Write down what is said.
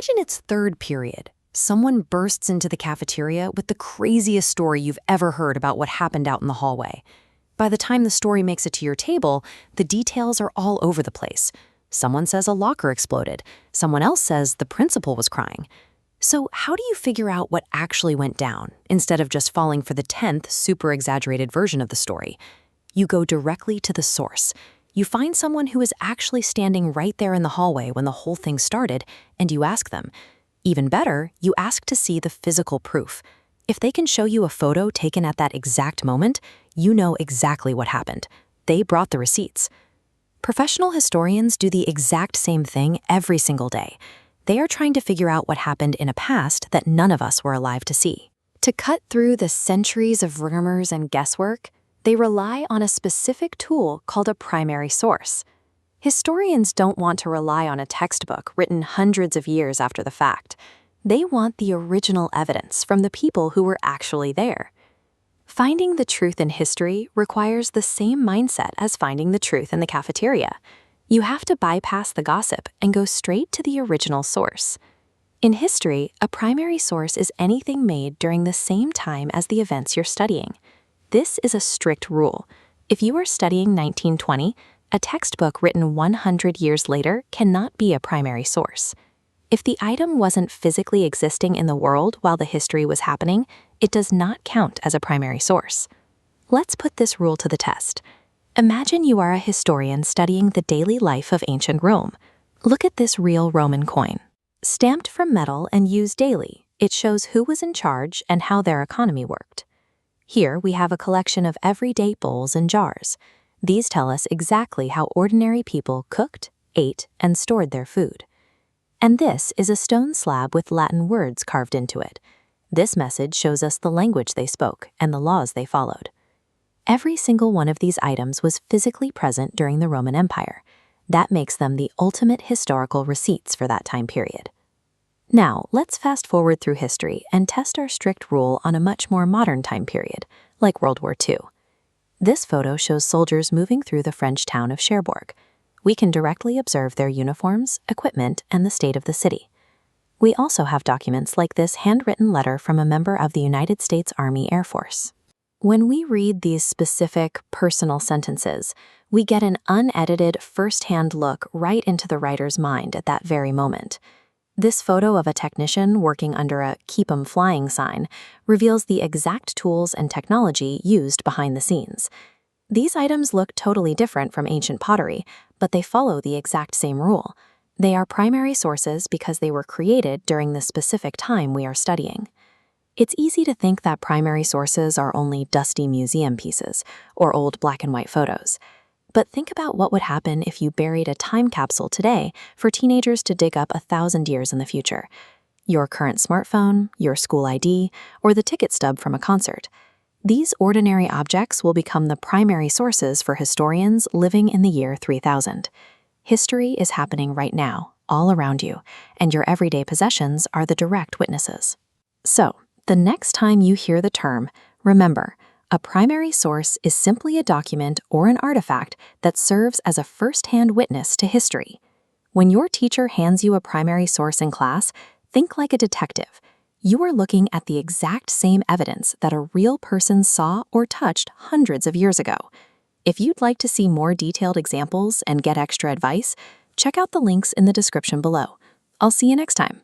Imagine it's third period. Someone bursts into the cafeteria with the craziest story you've ever heard about what happened out in the hallway. By the time the story makes it to your table, the details are all over the place. Someone says a locker exploded. Someone else says the principal was crying. So how do you figure out what actually went down, instead of just falling for the 10th super exaggerated version of the story? You go directly to the source. You find someone who is actually standing right there in the hallway when the whole thing started, and you ask them. Even better, you ask to see the physical proof. If they can show you a photo taken at that exact moment, you know exactly what happened. They brought the receipts. Professional historians do the exact same thing every single day. They are trying to figure out what happened in a past that none of us were alive to see. To cut through the centuries of rumors and guesswork, they rely on a specific tool called a primary source. Historians don't want to rely on a textbook written hundreds of years after the fact. They want the original evidence from the people who were actually there. Finding the truth in history requires the same mindset as finding the truth in the cafeteria. You have to bypass the gossip and go straight to the original source. In history, a primary source is anything made during the same time as the events you're studying. This is a strict rule. If you are studying 1920, a textbook written 100 years later cannot be a primary source. If the item wasn't physically existing in the world while the history was happening, it does not count as a primary source. Let's put this rule to the test. Imagine you are a historian studying the daily life of ancient Rome. Look at this real Roman coin. Stamped from metal and used daily, it shows who was in charge and how their economy worked. Here we have a collection of everyday bowls and jars. These tell us exactly how ordinary people cooked, ate, and stored their food. And this is a stone slab with Latin words carved into it. This message shows us the language they spoke and the laws they followed. Every single one of these items was physically present during the Roman Empire. That makes them the ultimate historical receipts for that time period. Now, let's fast forward through history and test our strict rule on a much more modern time period, like World War II. This photo shows soldiers moving through the French town of Cherbourg. We can directly observe their uniforms, equipment, and the state of the city. We also have documents like this handwritten letter from a member of the United States Army Air Force. When we read these specific, personal sentences, we get an unedited, first-hand look right into the writer's mind at that very moment. This photo of a technician working under a "Keep 'em Flying" sign reveals the exact tools and technology used behind the scenes. These items look totally different from ancient pottery, but they follow the exact same rule. They are primary sources because they were created during the specific time we are studying. It's easy to think that primary sources are only dusty museum pieces or old black and white photos. But think about what would happen if you buried a time capsule today for teenagers to dig up 1,000 years in the future. Your current smartphone, your school ID, or the ticket stub from a concert. These ordinary objects will become the primary sources for historians living in the year 3000. History is happening right now, all around you, and your everyday possessions are the direct witnesses. So, the next time you hear the term, remember, a primary source is simply a document or an artifact that serves as a first-hand witness to history. When your teacher hands you a primary source in class, think like a detective. You are looking at the exact same evidence that a real person saw or touched hundreds of years ago. If you'd like to see more detailed examples and get extra advice, check out the links in the description below. I'll see you next time.